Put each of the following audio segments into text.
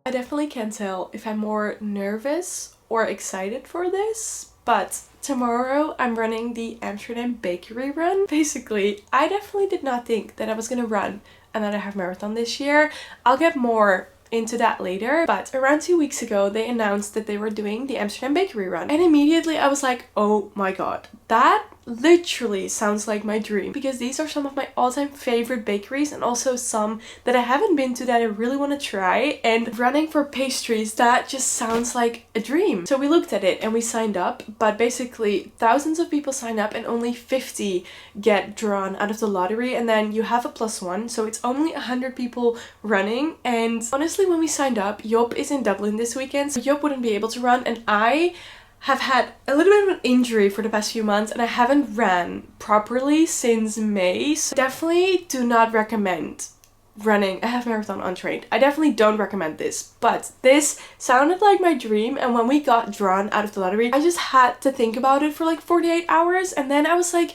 I definitely can't tell if I'm more nervous or excited for this, but tomorrow I'm running the Amsterdam bakery run. Basically, I definitely did not think that I was gonna run another half marathon this year. I'll get more into that later, but around 2 weeks ago they announced that they were doing the Amsterdam bakery run, and immediately I was like, oh my god, that literally sounds like my dream, because these are some of my all-time favorite bakeries and also some that I haven't been to that I really want to try, and running for pastries, that just sounds like a dream. So we looked at it and we signed up, but basically thousands of people sign up and only 50 get drawn out of the lottery, and then you have a +1, so it's only 100 people running. And honestly, when we signed up, Job is in Dublin this weekend, so Job wouldn't be able to run, and I have had a little bit of an injury for the past few months and I haven't ran properly since May, so definitely do not recommend running a half marathon untrained. I definitely don't recommend this, but this sounded like my dream, and when we got drawn out of the lottery, I just had to think about it for like 48 hours, and then I was like,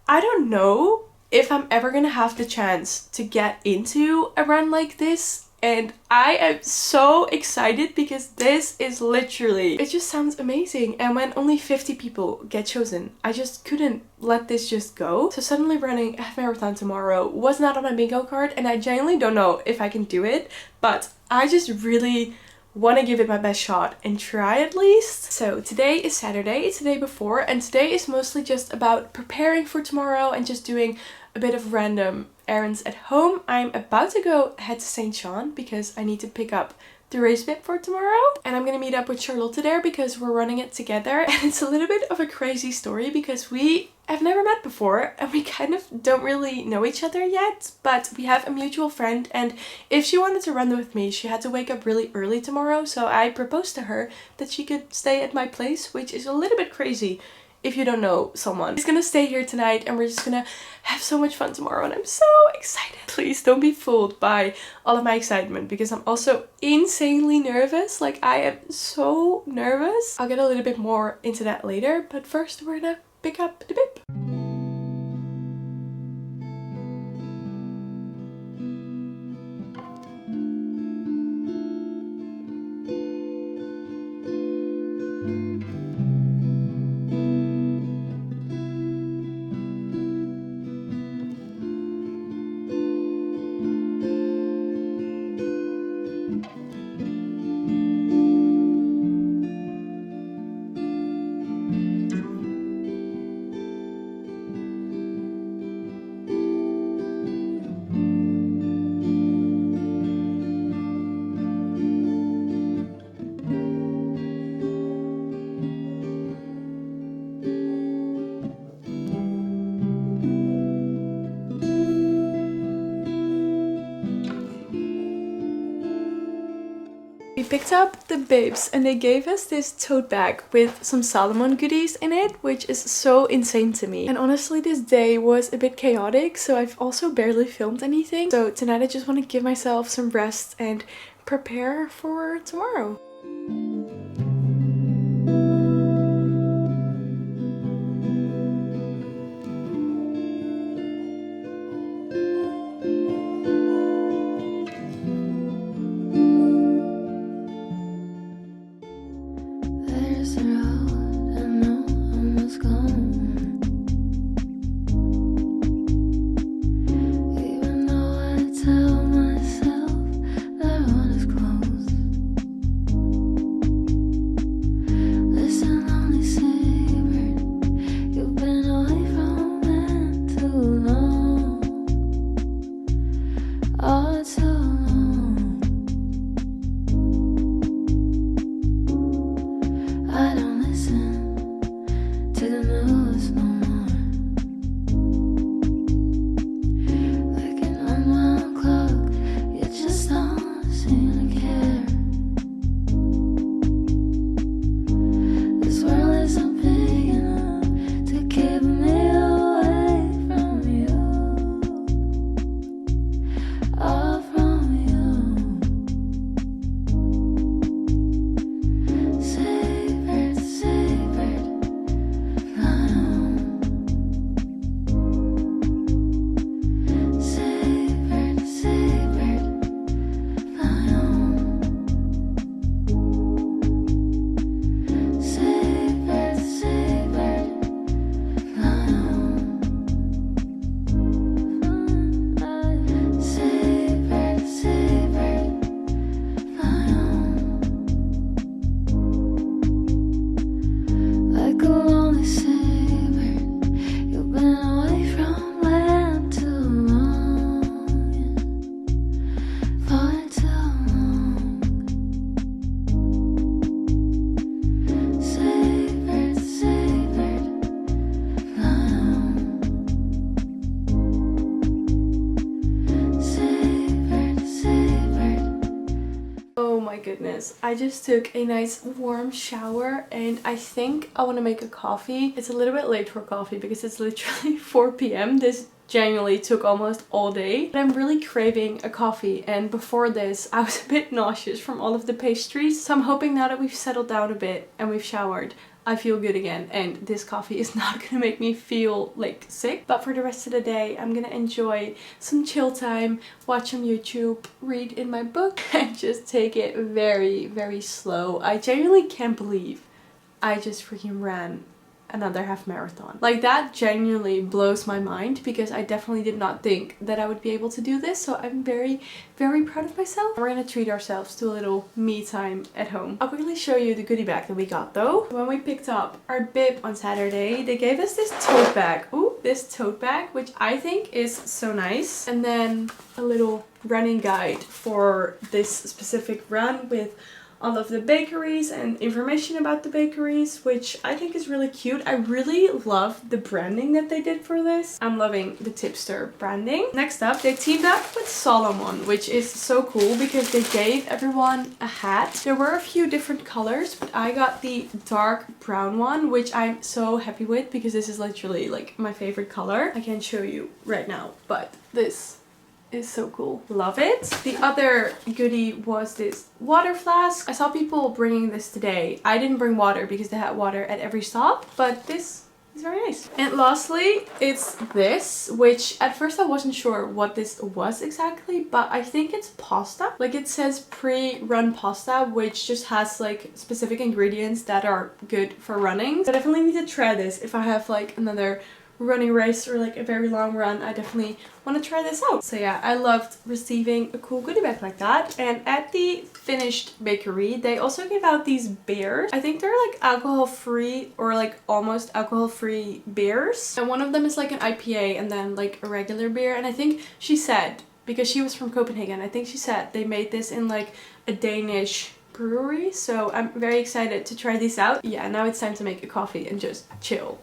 I don't know if I'm ever gonna have the chance to get into a run like this. And I am so excited because this is literally, it just sounds amazing. And when only 50 people get chosen, I just couldn't let this just go. So suddenly running a half marathon tomorrow was not on my bingo card, and I genuinely don't know if I can do it, but I just really want to give it my best shot and try at least. So today is Saturday, it's the day before, and today is mostly just about preparing for tomorrow and just doing a bit of random errands at home. I'm about to go head to St. John because I need to pick up the race bib for tomorrow, and I'm gonna meet up with Charlotte there because we're running it together. And it's a little bit of a crazy story because we have never met before and we kind of don't really know each other yet, but we have a mutual friend, and if she wanted to run with me she had to wake up really early tomorrow, so I proposed to her that she could stay at my place, which is a little bit crazy if you don't know someone. She's gonna stay here tonight and we're just gonna have so much fun tomorrow, and I'm so excited. Please don't be fooled by all of my excitement because I'm also insanely nervous. Like, I am so nervous. I'll get a little bit more into that later, but first we're gonna pick up the bib. We picked up the bibs and they gave us this tote bag with some Salomon goodies in it, which is so insane to me. And honestly, this day was a bit chaotic, so I've also barely filmed anything. So tonight I just want to give myself some rest and prepare for tomorrow. because I just took a nice warm shower and I think I want to make a coffee. It's a little bit late for coffee because it's literally 4 p.m. This genuinely took almost all day, but I'm really craving a coffee, and before this I was a bit nauseous from all of the pastries, so I'm hoping now that we've settled down a bit and we've showered, I feel good again, and this coffee is not gonna make me feel like sick. But for the rest of the day I'm gonna enjoy some chill time, watch some YouTube, read in my book and just take it very, very slow. I genuinely can't believe I just freaking ran another half marathon. Like, that genuinely blows my mind because I definitely did not think that I would be able to do this, so I'm very, very proud of myself. We're gonna treat ourselves to a little me time at home. I'll quickly show you the goodie bag that we got though. When we picked up our bib on Saturday, they gave us this tote bag. Ooh, this tote bag, which I think is so nice. And then a little running guide for this specific run with all of the bakeries and information about the bakeries, which I think is really cute. I really love the branding that they did for this. I'm loving the tipster branding. Next up, they teamed up with Solomon, which is so cool because they gave everyone a hat. There were a few different colors, but I got the dark brown one, which I'm so happy with because this is literally like my favorite color. I can't show you right now, but this is so cool. Love it. The other goodie was this water flask. I saw people bringing this today. I didn't bring water because they had water at every stop, but this is very nice. And lastly, it's this, which at first I wasn't sure what this was exactly, but I think it's pasta. Like, it says pre-run pasta, which just has like specific ingredients that are good for running. So I definitely need to try this if I have like another running race or like a very long run. I definitely want to try this out. So yeah, I loved receiving a cool goodie bag like that. And at the finished bakery, they also gave out these beers. I think they're like alcohol free or like almost alcohol free beers, and one of them is like an IPA and then like a regular beer. And I think she said, because she was from Copenhagen, I think she said they made this in like a Danish brewery, so I'm very excited to try these out. Yeah, now it's time to make a coffee and just chill.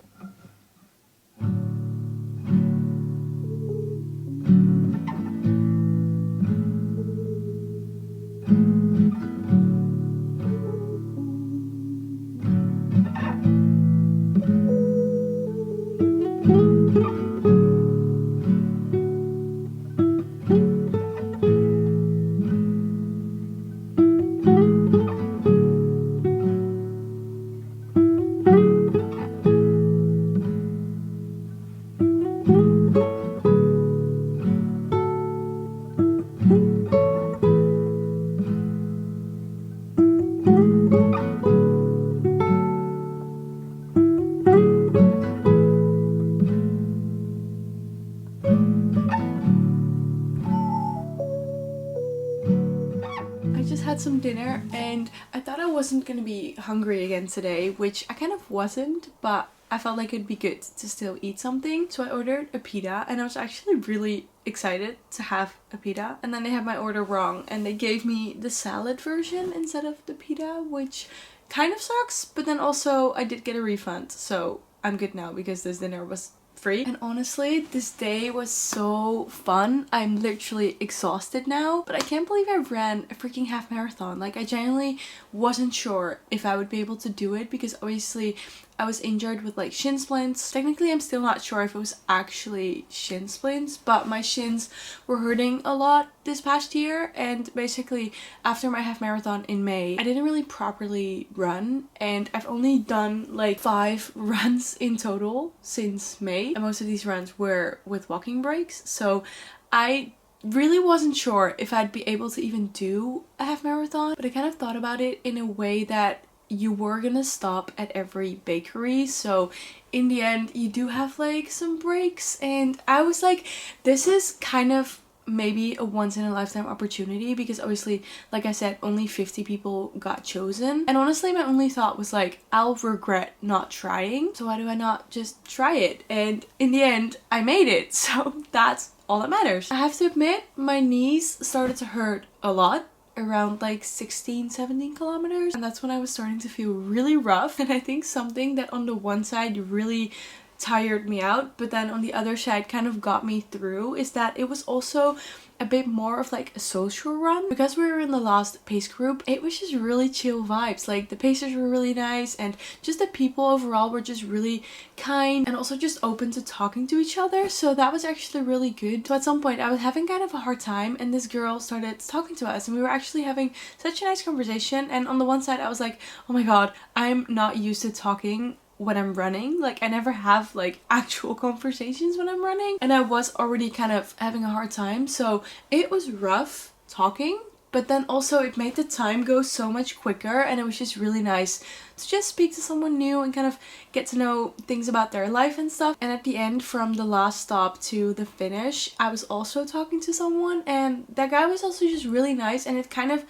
Had some dinner and I thought I wasn't gonna be hungry again today, which I kind of wasn't, but I felt like it'd be good to still eat something. So I ordered a pita and I was actually really excited to have a pita, and then they had my order wrong and they gave me the salad version instead of the pita, which kind of sucks, but then also I did get a refund, so I'm good now because this dinner was free. And honestly, this day was so fun. I'm literally exhausted now, but I can't believe I ran a freaking half marathon. Like, I genuinely wasn't sure if I would be able to do it because obviously I was injured with like shin splints. Technically, I'm still not sure if it was actually shin splints, but my shins were hurting a lot this past year. And basically, after my half marathon in May, I didn't really properly run, and I've only done like 5 runs in total since May, and most of these runs were with walking breaks. So I really wasn't sure if I'd be able to even do a half marathon, but I kind of thought about it in a way that you were gonna stop at every bakery, so in the end you do have like some breaks, and I was like, this is kind of maybe a once in a lifetime opportunity because obviously, like I said, only 50 people got chosen, and honestly my only thought was like, I'll regret not trying, so why do I not just try it? And in the end I made it, so that's all that matters. I have to admit, my knees started to hurt a lot around like 16-17 kilometers, and that's when I was starting to feel really rough. And I think something that on the one side really tired me out, but then on the other side kind of got me through, is that it was also a bit more of like a social run. Because we were in the last pace group, it was just really chill vibes. Like the pacers were really nice, and just the people overall were just really kind and also just open to talking to each other, so that was actually really good. So at some point I was having kind of a hard time, and this girl started talking to us, and we were actually having such a nice conversation. And on the one side I was like, oh my god, I'm not used to talking when I'm running. Like I never have like actual conversations when I'm running, and I was already kind of having a hard time, so it was rough talking. But then also it made the time go so much quicker, and it was just really nice to just speak to someone new and kind of get to know things about their life and stuff. And at the end, from the last stop to the finish, I was also talking to someone, and that guy was also just really nice, and it kind of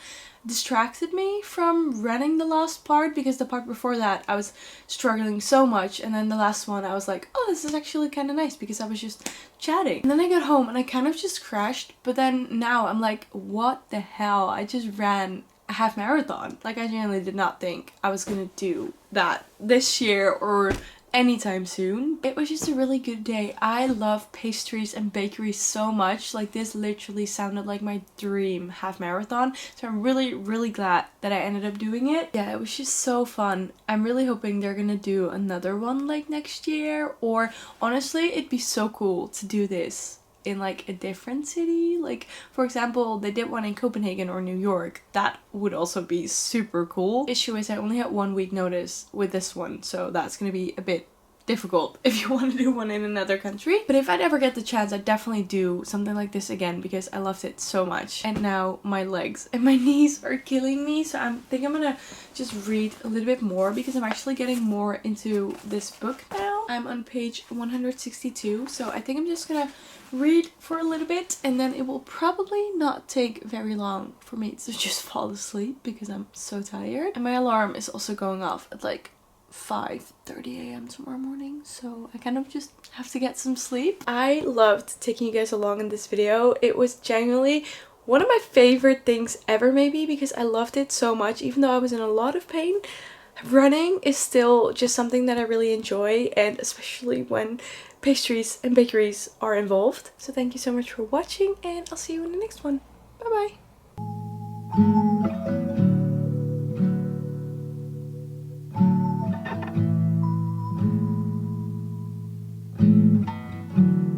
distracted me from running the last part, because the part before that I was struggling so much, and then the last one I was like, oh, this is actually kind of nice, because I was just chatting. And then I got home and I kind of just crashed, but then now I'm like, what the hell, I just ran a half marathon. Like I genuinely did not think I was gonna do that this year or anytime soon. It was just a really good day. I love pastries and bakeries so much. Like this literally sounded like my dream half marathon, so I'm really glad that I ended up doing it. Yeah, it was just so fun. I'm really hoping they're gonna do another one like next year, or honestly it'd be so cool to do this in like a different city. Like for example, they did one in Copenhagen or New York. That would also be super cool. Issue is I only had 1 week notice with this one, so that's gonna be a bit difficult if you want to do one in another country. But if I'd ever get the chance, I'd definitely do something like this again, because I loved it so much. And now my legs and my knees are killing me, so I think I'm gonna just read a little bit more, because I'm actually getting more into this book now. I'm on page 162, so I think I'm just gonna read for a little bit, and then it will probably not take very long for me to just fall asleep, because I'm so tired. And my alarm is also going off at like 5:30 a.m. tomorrow morning, so I kind of just have to get some sleep. I loved taking you guys along in this video. It was genuinely one of my favorite things ever, maybe, because I loved it so much. Even though I was in a lot of pain, running is still just something that I really enjoy, and especially when pastries and bakeries are involved. So thank you so much for watching, and I'll see you in the next one. Bye bye.